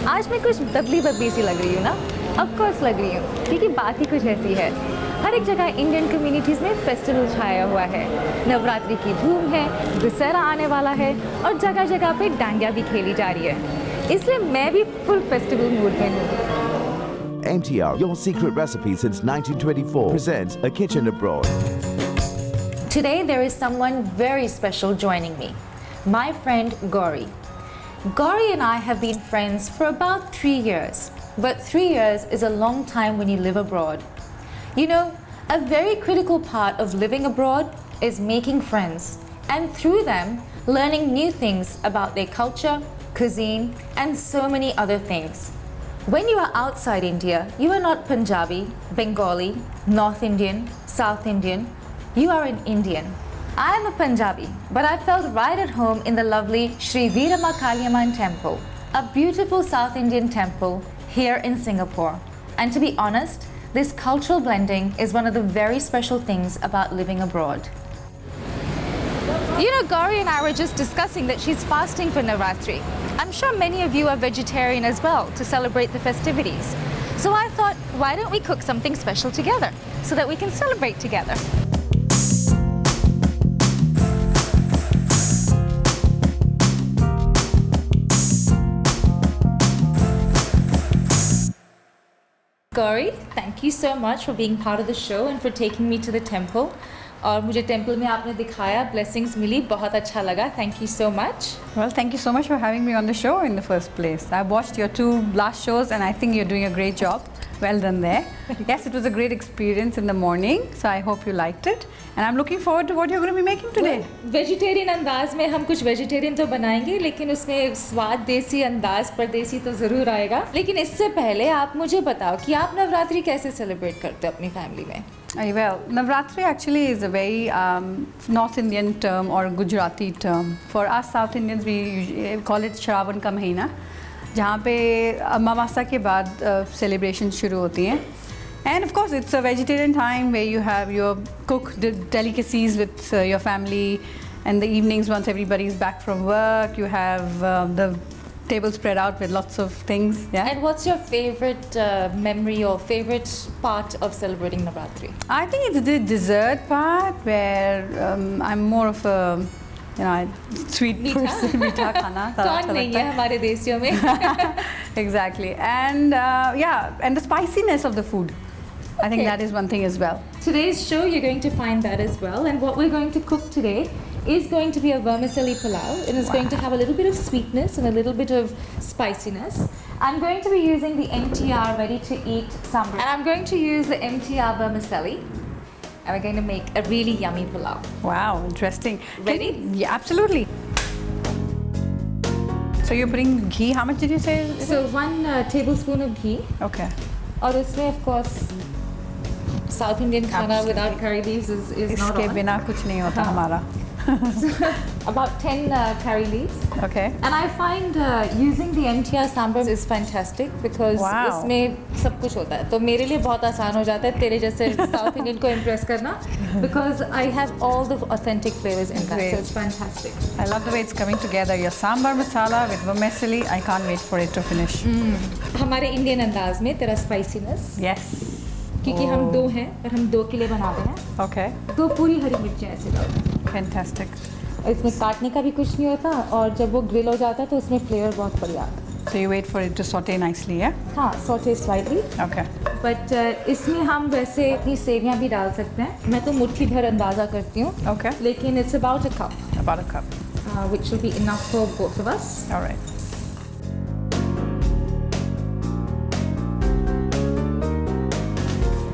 आज मैं कुछ दबली बबली सी लग रही हूँ ना? ऑफ कोर्स लग रही हूँ, क्योंकि बात ही कुछ ऐसी है। हर एक जगह इंडियन कम्युनिटीज़ में फेस्टिवल छाया हुआ है। नवरात्रि की धूम है, दशहरा आने वाला है और जगह जगह पे डांडिया भी खेली जा रही है। इसलिए मैं भी फुल फेस्टिवल मूड में हूँ। MTR, your secret recipe since 1924, presents A Kitchen Abroad. Today there is someone very special joining me, my friend Gauri. Gauri and I have been friends for about 3 years, but 3 years is a long time when you live abroad. You know, a very critical part of living abroad is making friends, and through them, learning new things about their culture, cuisine, and so many other things. When you are outside India, you are not Punjabi, Bengali, North Indian, South Indian. You are an Indian. I am a Punjabi, but I felt right at home in the lovely Sri Veeramakaliamman temple, a beautiful South Indian temple here in Singapore. And to be honest, this cultural blending is one of the very special things about living abroad. You know, Gauri and I were just discussing that she's fasting for Navratri. I'm sure many of you are vegetarian as well to celebrate the festivities. So I thought, why don't we cook something special together so that we can celebrate together? Gauri, thank you so much for being part of the show and for taking me to the temple. और मुझे temple में आपने दिखाया, blessings मिली, बहुत अच्छा लगा. Thank you so much. Well, thank you so much for having me on the show in the first place. I watched your 2 last shows and I think you're doing a great job. Well done there. Yes, it was a great experience in the morning, so I hope you liked it. And I'm looking forward to what you're going to be making today. Vegetarian अंदाज में हम कुछ vegetarian तो बनाएंगे, लेकिन उसमें स्वाद देसी, अंदाज परदेसी तो ज़रूर आएगा. लेकिन इससे पहले आप मुझे बताओ कि आप नवरात्रि कैसे सेलिब्रेट करते हो अपनी फैमिली में? Well, Navratri actually is a very North Indian term or Gujarati term. For us South Indians, we usually call it Shravan ka mahina, जहाँ पे अमावस्या के बाद सेलिब्रेशन शुरू होती हैं. And of course, it's a vegetarian time where you have your cooked delicacies with your family, and the evenings once everybody is back from work, you have the table spread out with lots of things. Yeah. And what's your favorite memory or favorite part of celebrating Navratri? I think it's the dessert part where I'm more of a sweet person. मीठा खाना कौन नहीं है हमारे देशियों में? Exactly. And and the spiciness of the food. I think that is one thing as well. Today's show, you're going to find that as well. And what we're going to cook today is going to be a vermicelli pulao. It is going to have a little bit of sweetness and a little bit of spiciness. I'm going to be using the MTR ready-to-eat sambar. And I'm going to use the MTR vermicelli. And we're going to make a really yummy pulao. Wow, interesting. Ready? Yeah, absolutely. So you're putting ghee. How much did you say? So 1 tablespoon of ghee. Okay. और उसमें of course South Indian खाना without curry leaves is not इसके on. बिना कुछ नहीं होता हमारा. About 10 curry leaves. Okay. And I find using the MTR sambar is fantastic because इसमें सब कुछ होता है. तो मेरे लिए बहुत आसान हो जाता है तेरे जैसे South Indian को impress करना, because I have all the authentic flavors in that. So it's fantastic. I love the way it's coming together. Your sambar masala with vermicelli. I can't wait for it to finish. हमारे Indian अंदाज में तेरा spiciness. Yes. क्योंकि हम 2 हैं और हम 2 के लिए बना रहे हैं. Okay. 2 पूरी हरी मिर्चें ऐसे डालो. Fantastic. इसमें काटने का भी कुछ नहीं होता, और जब वो ग्रिल हो जाता है तो उसमें फ्लेवर बहुत बढ़िया आता है. So you wait for it to saute nicely, yeah? हाँ, saute slightly. Okay. But इसमें हम वैसे अपनी सेवियां भी डाल सकते हैं. मैं तो मुट्ठी भर अंदाज़ा करती हूँ. Okay. लेकिन it's about a cup. About a cup. Which will be enough for both of us. All right.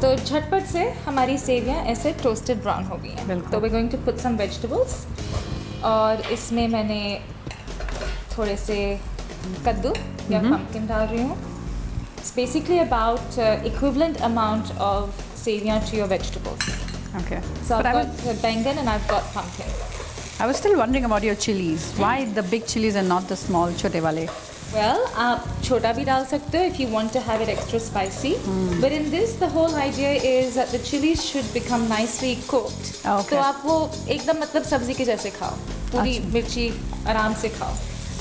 तो झटपट से हमारी सेवियां ऐसे टोस्टेड ब्राउन हो गई हैं. तो we're going to put some vegetables. और इसमें मैंने थोड़े से कद्दू या pumpkin डाल रही हूँ. It's basically about equivalent amount of सेवियां to your vegetables. Okay. So I've got बैंगन and I've got pumpkin. I was still wondering about your chilies. Why the big chilies and not the small chote wale? Well, आप छोटा भी डाल सकते हो if you want to have it extra spicy. But in this, the whole idea is that the chilies should become nicely cooked. Okay. तो आप वो एकदम मतलब सब्जी के जैसे खाओ. पूरी मिर्ची आराम से खाओ.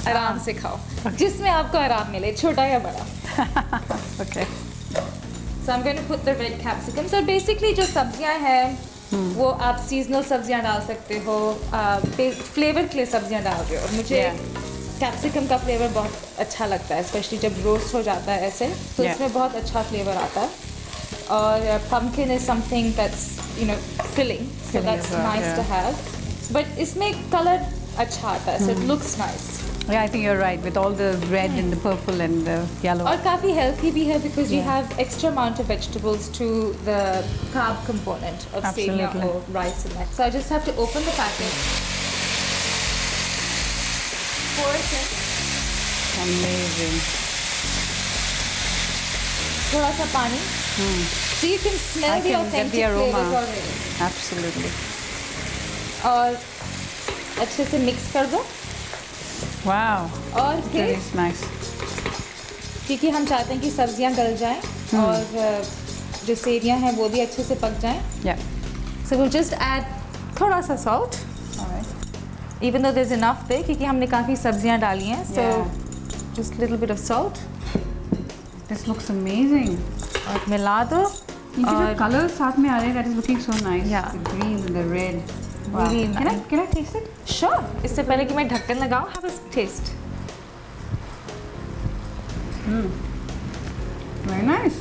आराम से खाओ, जिसमें आपको आराम मिले, छोटा या बड़ा। Okay. So I'm going to put the red capsicum. So basically जो सब्जियां हैं वो आप सीजनल सब्जियां डाल सकते हो, फ्लेवर के लिए सब्जियां डाल रहे हो, और मुझे कैप्सिकम का फ्लेवर बहुत अच्छा लगता है, स्पेशली जब रोस्ट हो जाता है ऐसे, तो इसमें बहुत अच्छा फ्लेवर आता है। और pumpkin is something that's filling, so that's nice to have. But इसमें कलर अच्छा आता है, so it looks nice. Yeah, I think you're right with all the red and the purple and the yellow. और काफ़ी healthy भी है because you have extra amount of vegetables to the carb component of सेवियां or rice in that. So I just have to open the packet, pour it in, Amazing. थोड़ा सा पानी, so you can smell I the can get authentic the aroma. flavors already. Absolutely. और अच्छे से mix कर दो, Wow. और फिर Very nice. क्योंकि हम चाहते हैं कि सब्जियां गल जाएं और जो सेवियां हैं वो भी अच्छे से पक जाएं, Yeah. so we'll just add थोड़ा सा salt, All right. even though there's enough there क्योंकि हमने काफ़ी सब्जियां डाली हैं, so just a little bit of salt, This looks amazing. और मिला दो। इनके जो और colors साथ में आ रहे हैं, that is looking so nice. Yeah. The green and the red. Wow. Really Can I taste it? sure, इससे पहले कि मैं ढक्कन लगाऊं, have a taste. Very nice.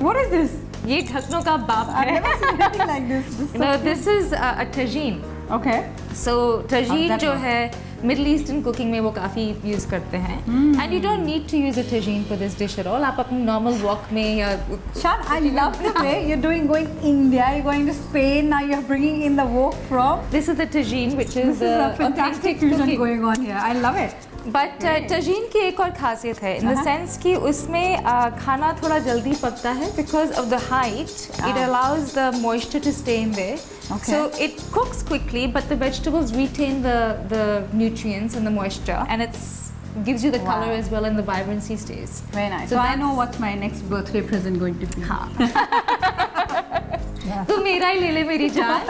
What is this? ये ढक्कनों का बाप I've है। never seen anything like this. No, this is a tagine. Okay. So tagine that जो one. है मिडल ईस्टर्न कुकिंग में वो काफ़ी यूज़ करते हैं, and you don't need to use a tagine for this dish at all. आप अपने normal walk में या Shan, I love the way you're going India, you're going to Spain, now you're bringing in the wok from. This is the tagine which This is is a fantastic fusion going on here. I love it. But tagine की एक और खासियत है in the sense कि उसमें खाना थोड़ा जल्दी पकता है because of the height, it allows the moisture to stay in there, so it cooks quickly but the vegetables retain the nutrients and the moisture, and it's gives you the color as well and the vibrancy stays. Very nice. So So I know what's my next birthday present going to be. हाँ तो मेरा ही ले ले मेरी जान।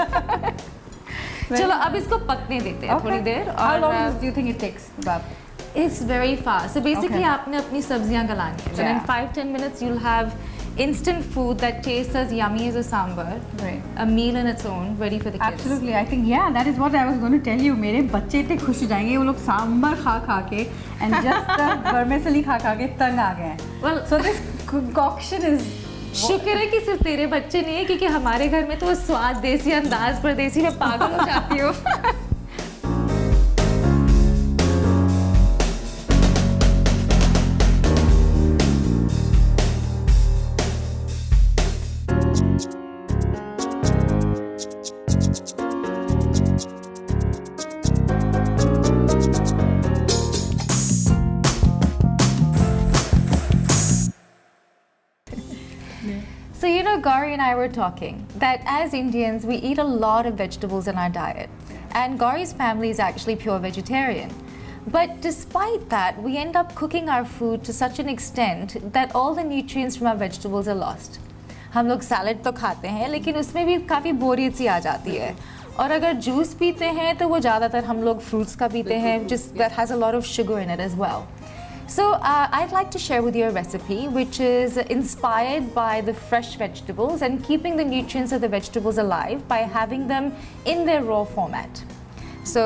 चलो अब इसको पकने देते हैं थोड़ी देर। How और long do you think it takes, Bab? It's very fast. So basically Okay. आपने अपनी सब्जियां गलानी है, then in Yeah. 5-10 minutes you'll have instant food that tastes as yummy as a sambar, Right. a meal in its own, ready for the kids. Absolutely. I think that is what I was going to tell you. मेरे बच्चे इतने खुश हो जाएंगे, वो लोग सांबर खा के and just vermicelli खा के तंग आ गए हैं. Well, So this concoction is. शुक्र है कि सिर्फ तेरे बच्चे नहीं है, क्योंकि हमारे घर में तो स्वाद देसी अंदाज परदेसी में पागल हो जाती हो। So you know, Gauri and I were talking that as Indians, we eat a lot of vegetables in our diet. And Gauri's family is actually pure vegetarian. But despite that, we end up cooking our food to such an extent that all the nutrients from our vegetables are lost. हम लोग salad तो खाते हैं, लेकिन उसमें भी काफ़ी बोरियत सी आ जाती है। और अगर जूस पीते हैं तो वो ज़्यादातर हम लोग फ्रूट्स का पीते हैं, just that has a lot of sugar in it as well. So I'd like to share with you a recipe which is inspired by the fresh vegetables and keeping the nutrients of the vegetables alive by having them in their raw format. So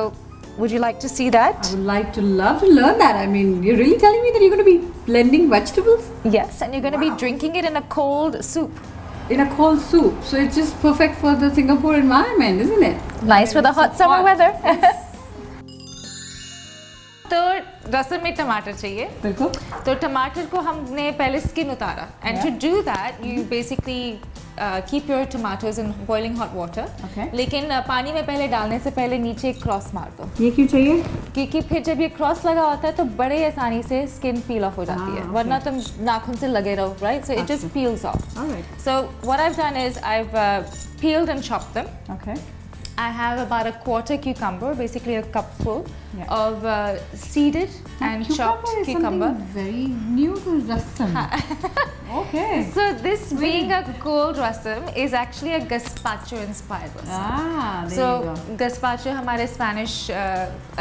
would you like to see that? I would love to learn that. I mean, you're really telling me that you're going to be blending vegetables Yes, and you're going to be drinking it in a cold soup. in a cold soup. So it's just perfect for the Singapore environment, isn't it? Nice for the hot summer weather. तो रसम में टमाटर चाहिए, बिल्कुल. तो टमाटर को हमने पहले स्किन उतारा, and to do that you basically keep your tomatoes in boiling hot water. Okay. लेकिन पानी में पहले डालने से पहले नीचे एक क्रॉस मार दो, ये क्यों चाहिए? क्योंकि फिर जब ये क्रॉस लगा होता है तो बड़े आसानी से स्किन पील ऑफ हो जाती है, वरना तुम नाखून से लगे रहो, right? So it just peels off. All right. So what I've done is I've peeled and chopped them. Okay. I have about a quarter cucumber, basically a cupful Yeah. of seeded and chopped is cucumber. something very new to rasam. Okay. So this being a cold rasam is actually a gazpacho inspired rasam. Ah, there So you go. gazpacho हमारे Spanish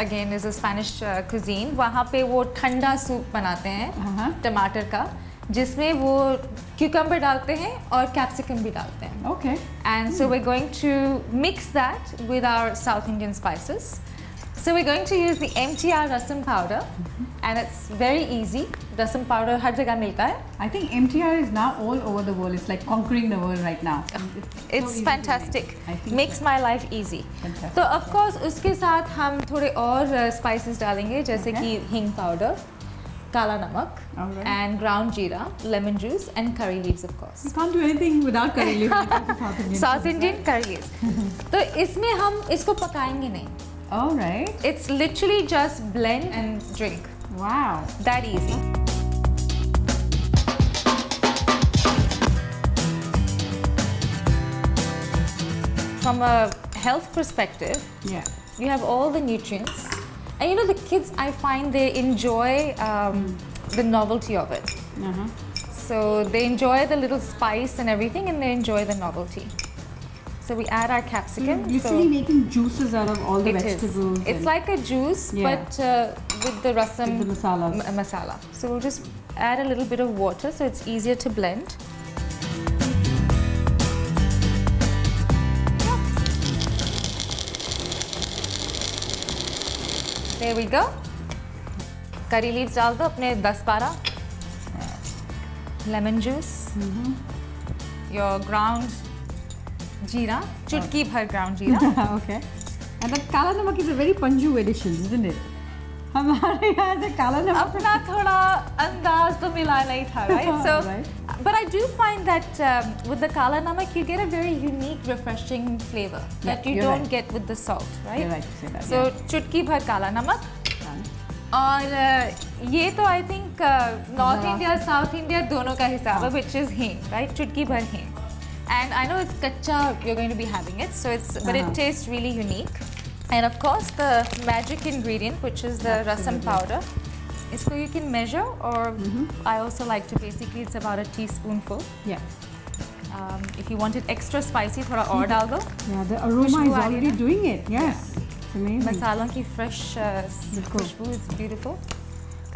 again is a Spanish cuisine. वहाँ पे वो ठंडा soup बनाते हैं टमाटर का, जिसमें वो cucumber डालते हैं और capsicum भी डालते हैं. Okay. And so we're going to mix that with our South Indian spices. So we're going to use the MTR rasam powder, and it's very easy. Rasam powder हर जगह मिलता है. I think MTR is now all over the world. It's like conquering the world right now. so It's easy to fantastic. make. I think Makes my life easy. Fantastic. तो of course उसके साथ हम थोड़े और spices डालेंगे, जैसे Okay. कि हींग powder, काला नमक, Alright. and ground jeera, lemon juice, and curry leaves of course. You can't do anything without curry leaves. when it comes to South Indian. South food, Indian curry leaves. तो इसमें हम इसको पकाएंगे नहीं. right? All right. It's literally just blend and drink. Wow. That easy. From a health perspective, Yeah. you have all the nutrients. And you know, the kids, I find they enjoy the novelty of it. Uh-huh. So they enjoy the little spice and everything, and they enjoy the novelty. So we add our capsicum. Literally making juices out of all the It is. vegetables. It's and like a juice, Yeah. but with the rasam with the masalas. masala. So we'll just add a little bit of water so it's easier to blend. There we go. Curry leaves डाल दो अपने 10-12. Lemon juice. Your ground jeera. चुटकी भर ground jeera. Okay. And that kala namak is a very Panju addition, isn't it? हमारे यहाँ से काला नमक. अपना थोड़ा अंदाज तो मिला नहीं था, right? So, Right. but I do find that with the kala namak you get a very unique, refreshing flavor that you you're don't right. get with the salt, right? You're right to say that. So चुटकी भर काला नमक और ये तो I think North India, South India दोनों का हिसाब है, which is हींग, right? चुटकी भर हींग. And I know it's kacha you're going to be having it, so it's but it tastes really unique. And of course the magic ingredient, which is the rasam powder. Isko you can measure, or I also like to basically it's about a teaspoonful. Yeah. If you want it extra spicy, thoda aur dal do. Yeah, the aroma Khushboo is आ रही है already ना? doing it. Yes. It's amazing. मसालों की fresh बिल्कुल. खुशबू is beautiful.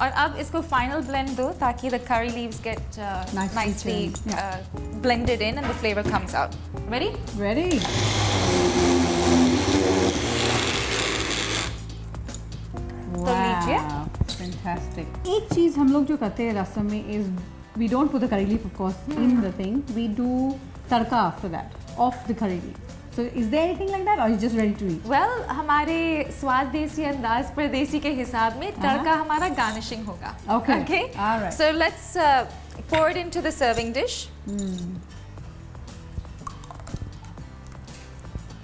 और अब इसको final blend दो ताकि the curry leaves get nicely churned. Yeah. blended in and the flavor comes out. Ready? Ready? लीजिए. Wow. Fantastic. एक चीज हम लोग जो करते हैं रसम में is we don't put the curry leaf of course in the thing. We do tadka after that of the curry leaf. So is there anything like that or is it just ready to eat? Well, हमारे स्वाद देसी अंदाज परदेसी के हिसाब में तड़का हमारा garnishing होगा. Okay. Okay. All right. So let's pour it into the serving dish.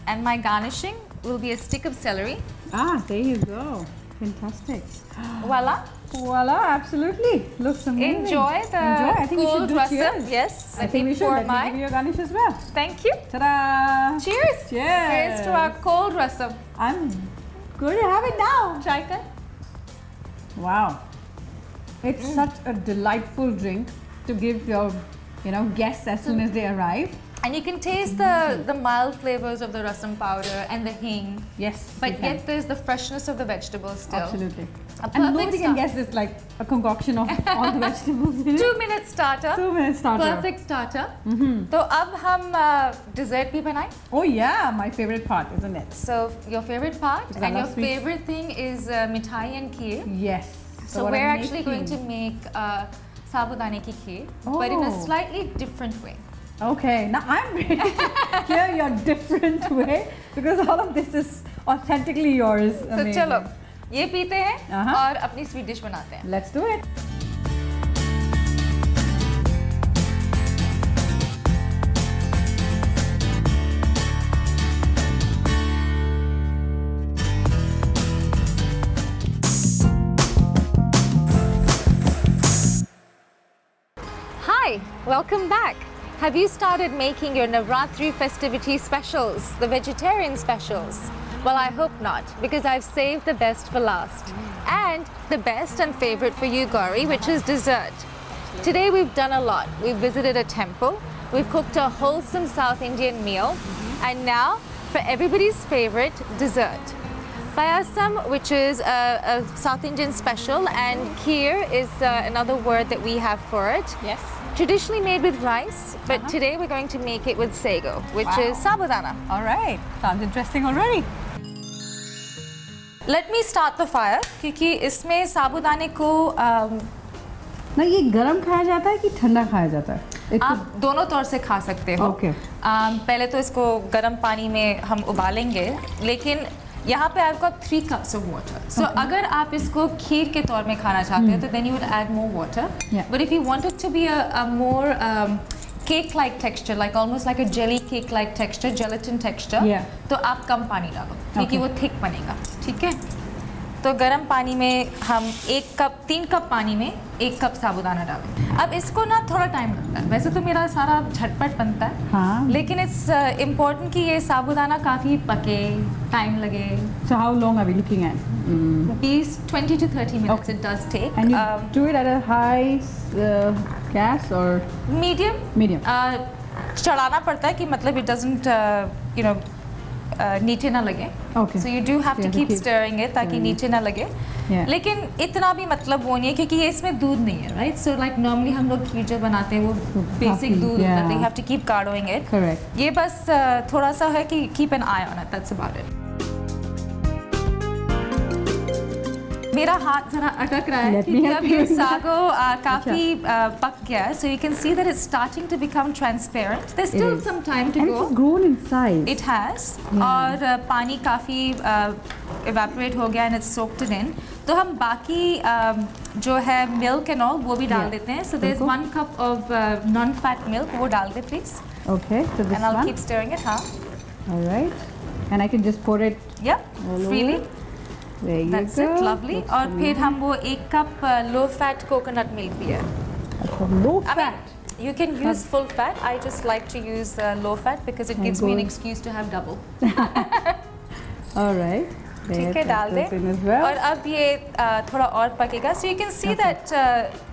And my garnishing will be a stick of celery. Ah, there you go. Fantastic. Voila. Voila, absolutely. Looks amazing. Enjoy the Enjoy. I think we should cold do rasam. cheers. Yes. I Let think me we should. pour Let me give mine. you a garnish as well. Thank you. Ta-da! Cheers. Cheers. Here's to our cold rasam. I'm going to have it now. Try kar. Wow. It's such a delightful drink to give your, guests as soon as they arrive. And you can taste the mild flavors of the rasam powder and the hing. Yes. But you can. yet there's the freshness of the vegetables still. Absolutely. A And perfect nobody can start. guess this like a concoction of all the vegetables in it. 2-minute starter. 2-minute starter. Perfect starter. तो अब हम dessert भी बनाएं. Oh yeah, my favorite part, isn't it? So your favorite part Because I and your love sweets. favorite thing is mithai and kheer. Yes. So what we're I'm actually going to making- make sabudane ki kheer, but in a Oh. slightly different way. Okay, now I'm ready to hear your different way because all of this is authentically yours. So Amazing. चलो ये पीते हैं Uh-huh. और अपनी sweet dish बनाते हैं. Let's do it. Hi, welcome back. Have you started making your Navratri festivity specials, the vegetarian specials? Well, I hope not, because I've saved the best for last. And the best and favorite for you, Gauri, which is dessert. Today we've done a lot. We've visited a temple, we've cooked a wholesome South Indian meal, and now for everybody's favorite, dessert. Payasam, which is a South Indian special, and kheer is another word that we have for it. Yes. Traditionally made with rice, but today we're going to make it with sago, which is sabudana. All right. Sounds interesting already. Let me start the fire, क्योंकि इसमें साबुदाने को ना ये गरम खाया जाता है कि ठंडा खाया जाता है? आप दोनों तौर से खा सकते हो। Okay. पहले तो इसको गर्म पानी में हम उबालेंगे, लेकिन यहाँ पे I've got 3 cups of water. So अगर आप इसको खीर के तौर में खाना चाहते हो तो then you would add more water. Yeah. But if you want it to be a more cake-like texture, like almost like a jelly cake-like texture, gelatin texture, Yeah. तो आप कम पानी डालो, क्योंकि Okay. वो thick बनेगा, ठीक है? तो गर्म पानी में हम 3 कप पानी में 1 कप साबुदाना डालें। अब इसको ना थोड़ा टाइम लगता है, वैसे तो मेरा सारा झटपट बनता है, हाँ। लेकिन इट्स इम्पोर्टेंट कि ये साबुदाना काफ़ी पके, टाइम लगे। So how long are we looking at? 20 to 30 minutes Okay. it does take. And you do it at a high gas or Medium. medium? चढ़ाना पड़ता है कि मतलब it doesn't you know नीचे ना लगे। Okay. So you do have So to you have to keep keep stirring it ताकि stirring. नीचे ना लगे। Yeah. लेकिन इतना भी मतलब वो नहीं है क्योंकि ये इसमें दूध नहीं है, right? So like normally हम लोग खीर जो बनाते हैं वो basic काफी, दूध होता है, yeah. you have to keep curdling it. Correct. ये बस थोड़ा सा है कि keep an eye on it, that's about it. मेरा हाथ जरा अटक रहा है Let me क्योंकि help अब ये you. सागो काफी पक गया है, so you can see that it's starting to become transparent. There's still is. some time to And go. it's grown in size. It has, और पानी काफ़ी evaporate हो गया and it's soaked it in. तो हम बाकी जो है milk and all वो भी डाल Yeah. देते हैं. So there's बिल्कुल. 1 cup of non-fat milk, वो डाल दे please. Okay, so this And I'll one. keep stirring it, हाँ. All right. And I can just pour it. Yeah, All freely. over. There you That's go. it, lovely. Looks और फिर amazing. हम वो 1 cup low-fat coconut milk भी है. अच्छा, low I mean, fat. you can use full fat. I just like to use low fat because it And gives me an good. excuse to have double. All right. ठीक है, There, डाल दे। that's in as well. और अब ये थोड़ा और पकेगा. So you can see that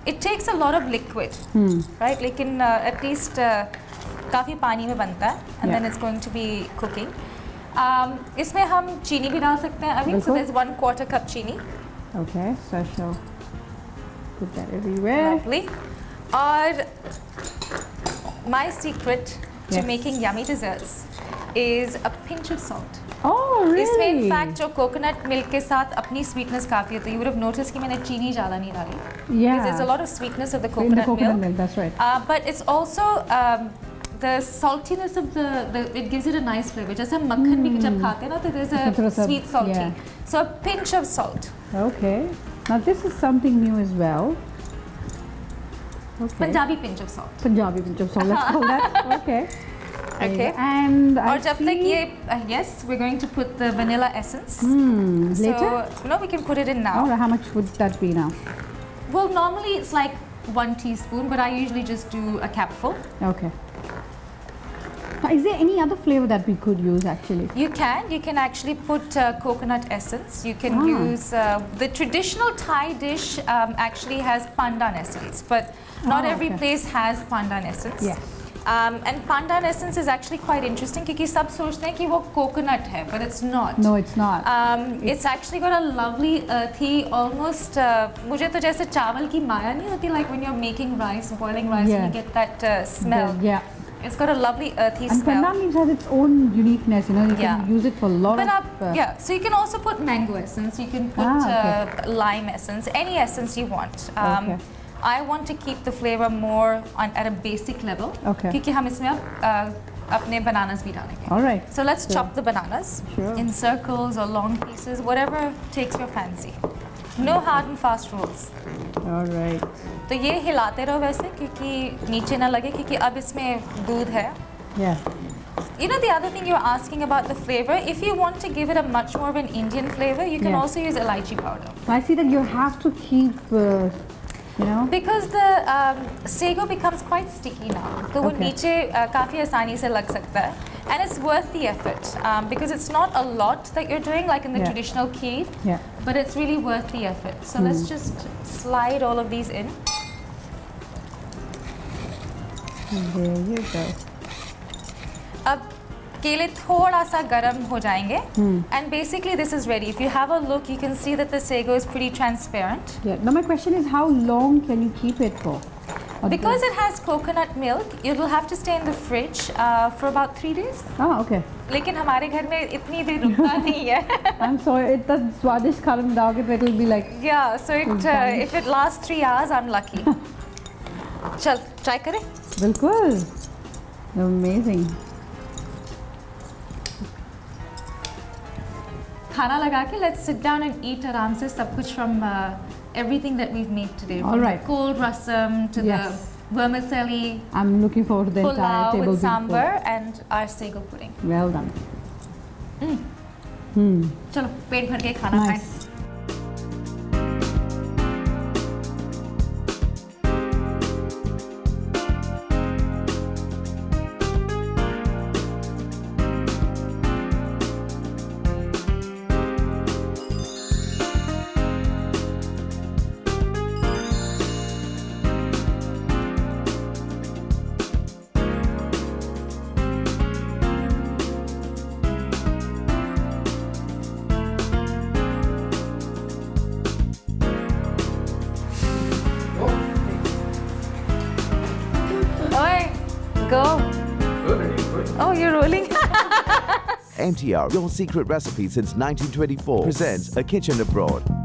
it takes a lot of liquid, right? लेकिन at least काफ़ी पानी में बनता है, and then Yeah. it's going to be cooking. इसमें हम चीनी भी डाल सकते हैं अभी. So बिल्कुल। there's 1/4 cup चीनी. Okay, so I shall put that everywhere. Lovely. और my secret to Yes. making yummy desserts is a pinch of salt. Oh, really? इसमें इनफैक्ट जो कोकोनट मिल्क के साथ अपनी स्वीटनेस काफ़ी होती है. You would have noticed कि मैंने चीनी ज़्यादा नहीं डाली. Yeah. Because there's a lot of sweetness of the In the coconut coconut milk. milk, that's right. But it's also the saltiness of the it gives it a nice flavor. जैसे हम मक्खन भी जब खाते हैं ना तो there's इसमें थोड़ा a सा- sweet salty. yeah. So a pinch of salt. Okay. Now this is something new as well. Okay. Punjabi pinch of salt. Punjabi pinch of salt. Let's call that. Okay. There you Okay. go. And I और जब तक see- ये yes, we're going to put the vanilla essence. later. So no, we can put it in now. Oh, how much would that be now? Well, normally it's like 1 teaspoon, but I usually just do a capful. Okay. Now, is there any other flavor that we could use actually? You can actually put coconut essence. You can Ah. use the traditional Thai dish actually has pandan essence, but not Oh, every okay. place has pandan essence. Yes. And pandan essence is actually quite interesting क्योंकि सब सोचते हैं कि वो coconut है, but it's not. No, it's not. It's actually got a lovely earthy, almost मुझे तो जैसे चावल की माया नहीं होती, like when you're making rice, boiling rice, Yeah. and you get that smell. Yeah. It's got a lovely earthy And smell. pandan leaves has its own uniqueness. You know, you Yeah. can use it for a lot But of. yeah, so you can also put mango essence. You can put okay. lime essence, any essence you want. Okay. I want to keep the flavor more at a basic level. Okay. क्योंकि हम इसमें अब अपने bananas भी डालेंगे. All right. So let's chop the bananas Sure. in circles or long pieces, whatever takes your fancy. No hard and fast rules. All right. तो ये हिलाते रहो वैसे क्योंकि नीचे ना लगे क्योंकि अब इसमें दूध है. Yeah. You know the other thing you were asking about the flavor, if you want to give it a much more of an Indian flavor, you can Yeah. also use elaichi powder. I see that you have to keep You know? Because the sago becomes quite sticky now. तो वो Okay. नीचे काफ़ी आसानी से लग सकता है. And it's worth the effort because it's not a lot that you're doing like in the Yeah. traditional kheer, Yeah. but it's really worth the effort. So let's just slide all of these in. There you go. अब केले थोड़ा सा गर्म हो जाएंगे. And basically this is ready. If you have a look, you can see that the sago is pretty transparent. Yeah. Now my question is, how long can you keep it for? Or Because it has coconut milk, it will have to stay in the fridge for about 3 days. Oh, okay. लेकिन हमारे घर में इतनी देर रुकता नहीं है. I'm sorry. It does Swadish karam daoge, it will be like. Yeah, so Vanish. if it lasts 3 hours, I'm lucky. चल try करें. Bilkul. Amazing. खाना लगा के let's sit down and eat आराम से सब कुछ from everything that we've made today. All From right. the cold rasam to Yes. the vermicelli, I'm looking forward to the entire pulao table with being sambar and our sago pudding. full. Well done. चलो पेट भर के खाना खाएं. Nice. Oi, go. Oh, you're rolling. MTR, your secret recipe since 1924, presents A Kitchen Abroad.